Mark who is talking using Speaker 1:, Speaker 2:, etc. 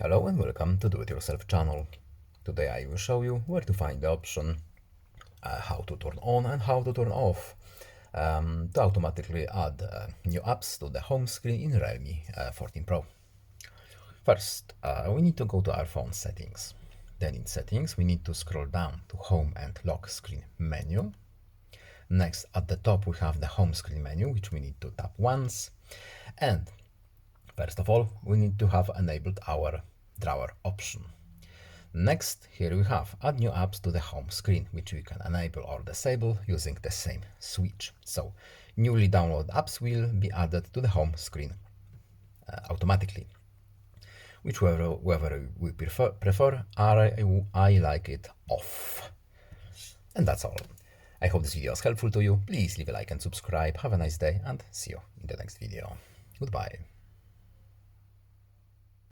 Speaker 1: Hello and welcome to Do-It-Yourself channel. Today I will show you where to find the option, how to turn on and how to turn off to automatically add new apps to the home screen in Realme 14 Pro. First, we need to go to our phone settings. Then in settings, we need to scroll down to home and lock screen menu. Next, at the top, we have the home screen menu, which we need to tap once. And first of all, we need to have enabled our drawer option. Next, here we have add new apps to the home screen, which we can enable or disable using the same switch. So newly downloaded apps will be added to the home screen automatically. Whichever we prefer, I like it off. And that's all. I hope this video is helpful to you. Please leave a like and subscribe. Have a nice day and see you in the next video. Goodbye.